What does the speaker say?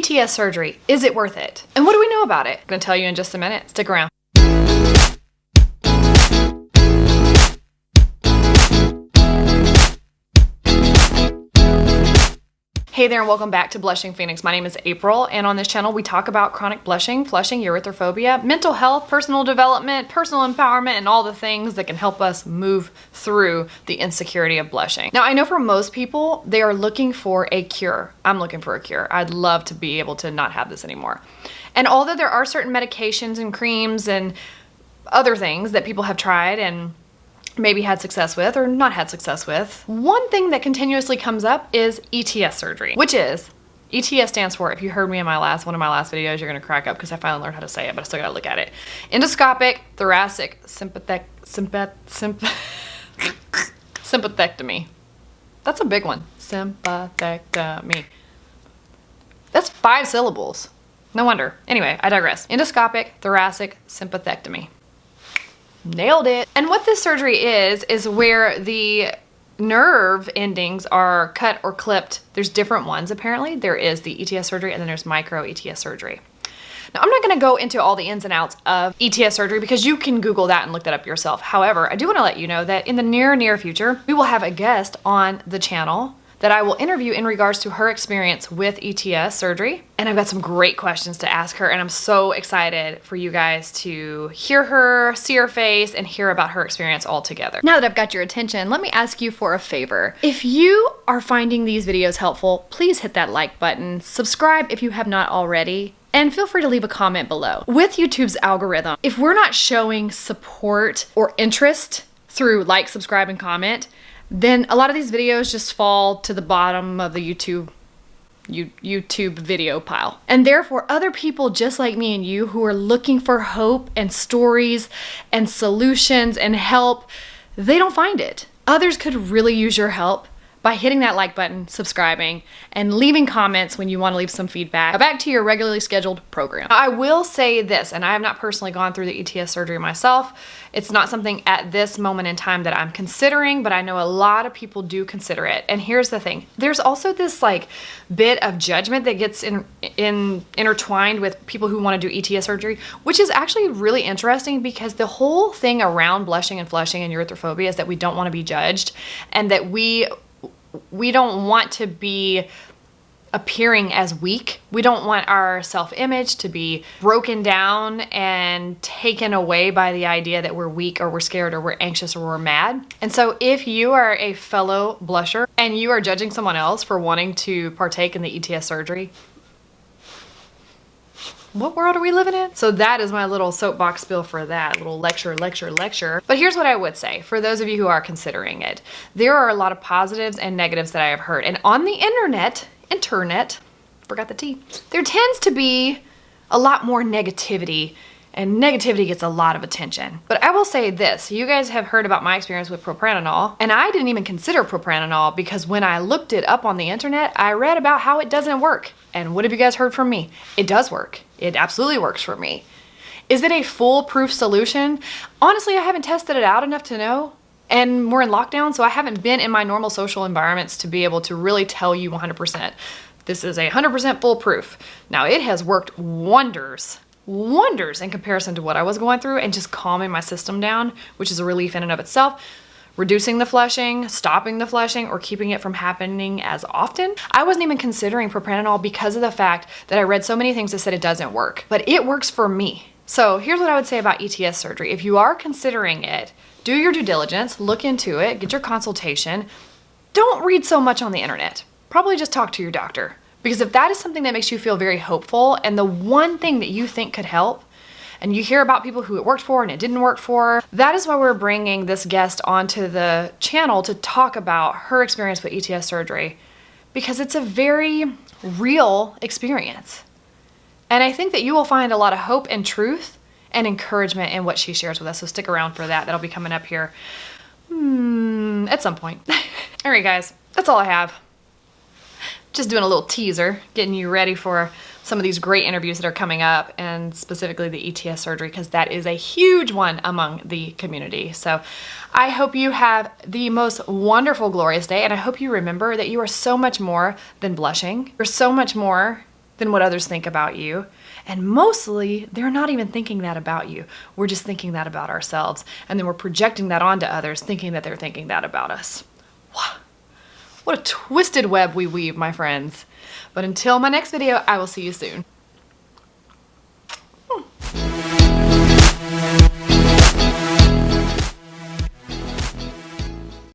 ETS surgery, is it worth it? And what do we know about it? I'm gonna tell you in just a minute. Stick around. Hey there and welcome back to Blushing Phoenix. My name is April, and on this channel we talk about chronic blushing, flushing, erythrophobia, mental health, personal development, personal empowerment, and all the things that can help us move through the insecurity of blushing. Now, I know for most people, they are looking for a cure. I'm looking for a cure. I'd love to be able to not have this anymore. And although there are certain medications and creams and other things that people have tried and maybe had success with or not had success with, one thing that continuously comes up is ETS surgery, which is, ETS stands for, if you heard me in one of my last videos, you're gonna crack up because I finally learned how to say it, but I still gotta look at it. Endoscopic thoracic sympathectomy. That's a big one. Sympathectomy. That's 5 syllables. No wonder. Anyway, I digress. Endoscopic thoracic sympathectomy. Nailed it. And what this surgery is where the nerve endings are cut or clipped. There's different ones apparently. There is the ETS surgery and then there's micro ETS surgery. Now, I'm not going to go into all the ins and outs of ETS surgery because you can Google that and look that up yourself. However, I do want to let you know that in the near future, we will have a guest on the channel that I will interview in regards to her experience with ETS surgery. And I've got some great questions to ask her, and I'm so excited for you guys to hear her, see her face, and hear about her experience all together. Now that I've got your attention, let me ask you for a favor. If you are finding these videos helpful, please hit that like button, subscribe if you have not already, and feel free to leave a comment below. With YouTube's algorithm, if we're not showing support or interest through like, subscribe, and comment, then a lot of these videos just fall to the bottom of the YouTube video pile. And therefore, other people just like me and you who are looking for hope and stories and solutions and help, they don't find it. Others could really use your help by hitting that like button, subscribing, and leaving comments when you want to leave some feedback. Back to your regularly scheduled program. I will say this, and I have not personally gone through the ETS surgery myself. It's not something at this moment in time that I'm considering, but I know a lot of people do consider it. And here's the thing. There's also this like bit of judgment that gets intertwined with people who want to do ETS surgery, which is actually really interesting because the whole thing around blushing and flushing and erythrophobia is that we don't want to be judged and that we don't want to be appearing as weak. We don't want our self-image to be broken down and taken away by the idea that we're weak or we're scared or we're anxious or we're mad. And so if you are a fellow blusher and you are judging someone else for wanting to partake in the ETS surgery, what world are we living in? So that is my little soapbox spill for that, little lecture. But here's what I would say for those of you who are considering it. There are a lot of positives and negatives that I have heard. And on the internet, forgot the T, there tends to be a lot more negativity, and negativity gets a lot of attention. But I will say this, you guys have heard about my experience with propranolol, and I didn't even consider propranolol because when I looked it up on the internet, I read about how it doesn't work. And what have you guys heard from me? It does work. It absolutely works for me. Is it a foolproof solution? Honestly, I haven't tested it out enough to know. And we're in lockdown, so I haven't been in my normal social environments to be able to really tell you 100%. This is 100% foolproof. Now, it has worked wonders in comparison to what I was going through and just calming my system down, which is a relief in and of itself. Reducing the flushing, stopping the flushing, or keeping it from happening as often. I wasn't even considering propranolol because of the fact that I read so many things that said it doesn't work, but it works for me. So here's what I would say about ETS surgery. If you are considering it, do your due diligence, look into it, get your consultation. Don't read so much on the internet. Probably just talk to your doctor. Because if that is something that makes you feel very hopeful and the one thing that you think could help, and you hear about people who it worked for and it didn't work for, that is why we're bringing this guest onto the channel to talk about her experience with ETS surgery, because it's a very real experience. And I think that you will find a lot of hope and truth and encouragement in what she shares with us. So stick around for that. That'll be coming up here at some point. All right, guys, that's all I have. Just doing a little teaser, getting you ready for some of these great interviews that are coming up, and specifically the ETS surgery, because that is a huge one among the community. So I hope you have the most wonderful, glorious day, and I hope you remember that you are so much more than blushing. You're so much more than what others think about you. And mostly, they're not even thinking that about you. We're just thinking that about ourselves. And then we're projecting that onto others, thinking that they're thinking that about us. Wow. What a twisted web we weave, my friends. But until my next video, I will see you soon.